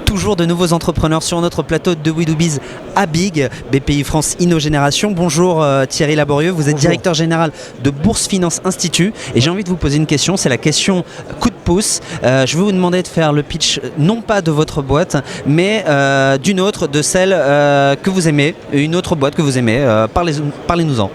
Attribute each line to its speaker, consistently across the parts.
Speaker 1: Toujours de nouveaux entrepreneurs sur notre plateau de We Do Biz à Big, BPI France InnoGénération. Bonjour Thierry Laborieux, vous êtes
Speaker 2: Bonjour.
Speaker 1: directeur général de Bourse Finance Institut et j'ai envie de vous poser une question, c'est la question coup de pouce. Je vais vous demander de faire le pitch non pas de votre boîte mais d'une autre, de celle que vous aimez, une autre boîte que vous aimez. Parlez-nous-en.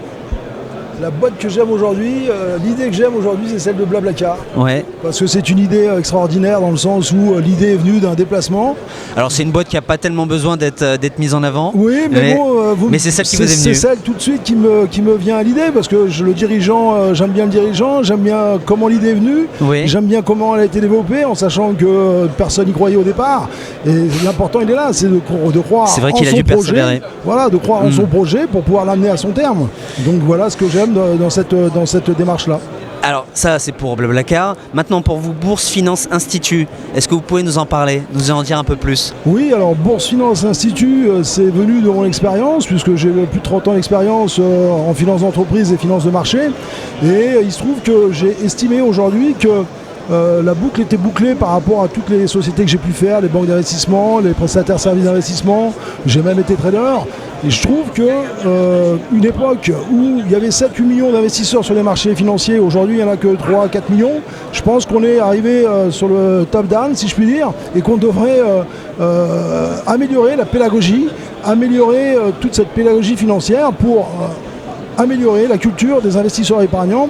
Speaker 2: La boîte que j'aime aujourd'hui, l'idée que j'aime aujourd'hui, c'est celle de Blablacar.
Speaker 1: Ouais.
Speaker 2: Parce que c'est une idée extraordinaire dans le sens où l'idée est venue d'un déplacement.
Speaker 1: Alors c'est une boîte qui n'a pas tellement besoin d'être mise en avant.
Speaker 2: Oui, mais bon,
Speaker 1: mais c'est celle qui vous est venue.
Speaker 2: C'est celle tout de suite qui me vient à l'idée parce que le dirigeant, j'aime bien le dirigeant, j'aime bien comment l'idée est venue,
Speaker 1: Oui.
Speaker 2: j'aime bien comment elle a été développée en sachant que personne n'y croyait au départ. Et l'important il est là, c'est de croire
Speaker 1: C'est vrai
Speaker 2: en
Speaker 1: qu'il a
Speaker 2: son
Speaker 1: dû
Speaker 2: projet.
Speaker 1: persévérer.
Speaker 2: Voilà, de croire en son projet pour pouvoir l'amener à son terme. Donc voilà ce que j'aime dans cette démarche-là.
Speaker 1: Alors ça c'est pour Blablacar. Maintenant pour vous, Bourse Finance Institut, est-ce que vous pouvez nous en parler, nous en dire un peu plus?
Speaker 2: Oui, alors Bourse Finance Institut, c'est venu de mon expérience, puisque j'ai plus de 30 ans d'expérience en finance d'entreprise et finance de marché. Et il se trouve que j'ai estimé aujourd'hui que la boucle était bouclée par rapport à toutes les sociétés que j'ai pu faire, les banques d'investissement, les prestataires services d'investissement, j'ai même été trader. Et je trouve que une époque où il y avait 7-8 millions d'investisseurs sur les marchés financiers, aujourd'hui il n'y en a que 3-4 millions, je pense qu'on est arrivé sur le top down, si je puis dire, et qu'on devrait améliorer la pédagogie, améliorer toute cette pédagogie financière pour améliorer la culture des investisseurs épargnants,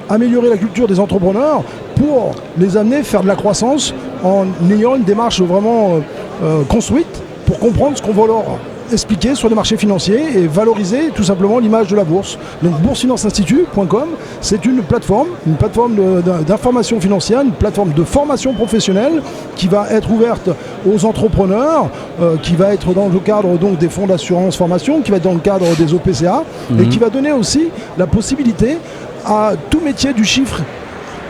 Speaker 2: améliorer la culture des entrepreneurs pour les amener à faire de la croissance en ayant une démarche vraiment construite pour comprendre ce qu'on va leur expliquer sur les marchés financiers et valoriser tout simplement l'image de la bourse. Donc boursefinancesinstitut.com, c'est une plateforme d'information financière, une plateforme de formation professionnelle qui va être ouverte aux entrepreneurs, qui va être dans le cadre donc des fonds d'assurance formation, qui va être dans le cadre des OPCA et qui va donner aussi la possibilité à tout métier du chiffre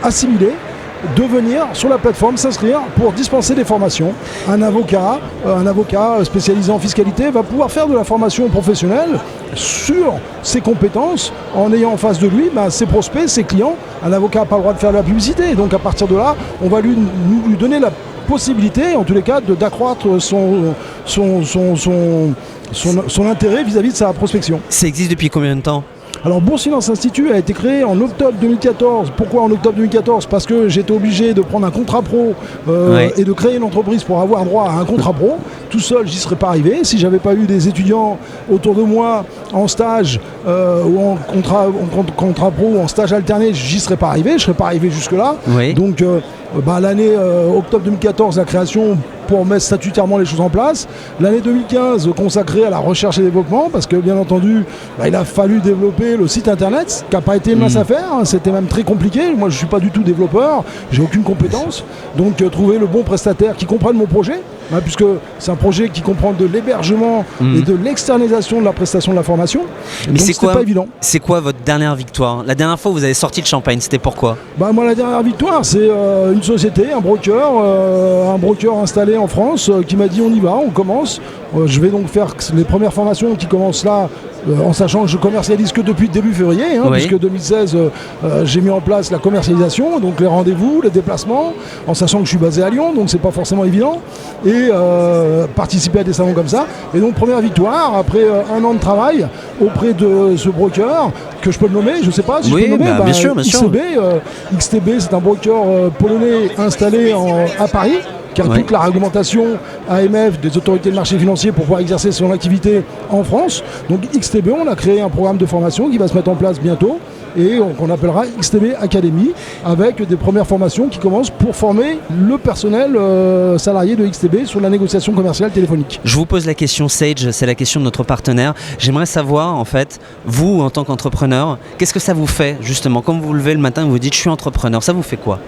Speaker 2: assimilé de venir sur la plateforme s'inscrire pour dispenser des formations. Un avocat spécialisé en fiscalité va pouvoir faire de la formation professionnelle sur ses compétences en ayant en face de lui ses prospects, ses clients. Un avocat n'a pas le droit de faire de la publicité, donc à partir de là, on va lui donner la possibilité, en tous les cas, d'accroître son intérêt vis-à-vis de sa prospection.
Speaker 1: Ça existe depuis combien de temps ?
Speaker 2: Alors Bourse Finance Institut a été créé en octobre 2014. Pourquoi en octobre 2014 ? Parce que j'étais obligé de prendre un contrat pro et de créer une entreprise pour avoir droit à un contrat pro. Tout seul, j'y serais pas arrivé. Si j'avais pas eu des étudiants autour de moi en stage ou en contrat pro ou en stage alterné, j'y serais pas arrivé. Je serais pas arrivé jusque-là.
Speaker 1: Oui.
Speaker 2: Donc l'année octobre 2014, la création pour mettre statutairement les choses en place. L'année 2015 consacrée à la recherche et développement parce que bien entendu il a fallu développer le site internet, qui n'a pas été une mince affaire, c'était même très compliqué. Moi je ne suis pas du tout développeur, j'ai aucune compétence, donc trouver le bon prestataire qui comprenne mon projet, puisque c'est un projet qui comprend de l'hébergement et de l'externalisation de la prestation de la formation.
Speaker 1: Mais
Speaker 2: donc
Speaker 1: c'était
Speaker 2: pas évident.
Speaker 1: C'est quoi votre dernière victoire ? La dernière fois où vous avez sorti le champagne, c'était pourquoi ?
Speaker 2: Moi la dernière victoire c'est une société, un broker installé en France qui m'a dit on y va, on commence. Je vais donc faire les premières formations qui commencent là, en sachant que je commercialise que depuis début février, puisque 2016 j'ai mis en place la commercialisation, donc les rendez-vous, les déplacements, en sachant que je suis basé à Lyon, donc c'est pas forcément évident, et participer à des salons comme ça. Et donc première victoire, après un an de travail auprès de ce broker, que je peux le nommer, je sais pas si je peux le nommer,
Speaker 1: bien sûr, bien sûr.
Speaker 2: XTB, c'est un broker polonais installé à Paris, qui a toute la réglementation AMF des autorités de marché financier pour pouvoir exercer son activité en France. Donc XTB, on a créé un programme de formation qui va se mettre en place bientôt et qu'on appellera XTB Academy, avec des premières formations qui commencent pour former le personnel salarié de XTB sur la négociation commerciale téléphonique.
Speaker 1: Je vous pose la question Sage, c'est la question de notre partenaire. J'aimerais savoir en fait, vous en tant qu'entrepreneur, qu'est-ce que ça vous fait justement quand vous vous levez le matin et vous dites je suis entrepreneur, ça vous fait quoi ?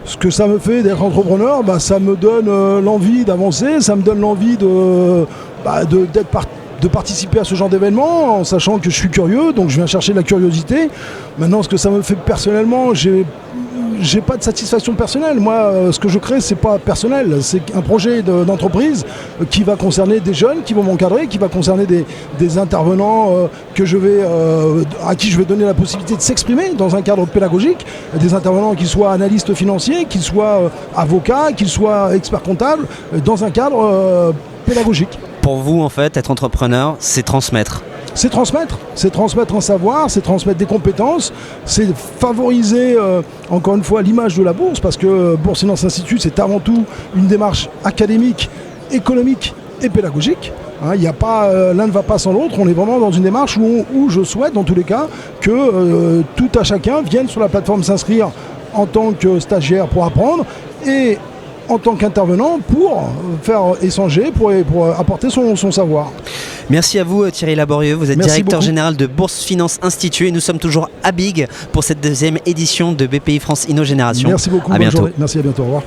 Speaker 2: Ce que ça me fait d'être entrepreneur, ça me donne l'envie d'avancer, ça me donne l'envie de participer à ce genre d'événement en sachant que je suis curieux, donc je viens chercher de la curiosité. Maintenant, ce que ça me fait personnellement, j'ai j'ai pas de satisfaction personnelle. Moi, ce que je crée, c'est pas personnel. C'est un projet d'entreprise qui va concerner des jeunes qui vont m'encadrer, qui va concerner des intervenants à qui je vais donner la possibilité de s'exprimer dans un cadre pédagogique. Des intervenants qui soient analystes financiers, qui soient avocats, qui soient experts comptables, dans un cadre pédagogique.
Speaker 1: Pour vous, en fait, être entrepreneur, c'est transmettre.
Speaker 2: C'est transmettre un savoir, c'est transmettre des compétences, c'est favoriser encore une fois l'image de la bourse, parce que Bourse Finance Institut, c'est avant tout une démarche académique, économique et pédagogique. Il y a pas, l'un ne va pas sans l'autre, on est vraiment dans une démarche où je souhaite dans tous les cas que tout à chacun vienne sur la plateforme s'inscrire en tant que stagiaire pour apprendre et en tant qu'intervenant pour faire échanger, pour apporter son savoir.
Speaker 1: Merci à vous Thierry Laborieux, vous êtes directeur général de Bourse Finance Institut et nous sommes toujours à Big pour cette deuxième édition de BPI France InnoGénération.
Speaker 2: Merci beaucoup,
Speaker 1: à bientôt.
Speaker 2: Journée. Merci, à bientôt, au revoir.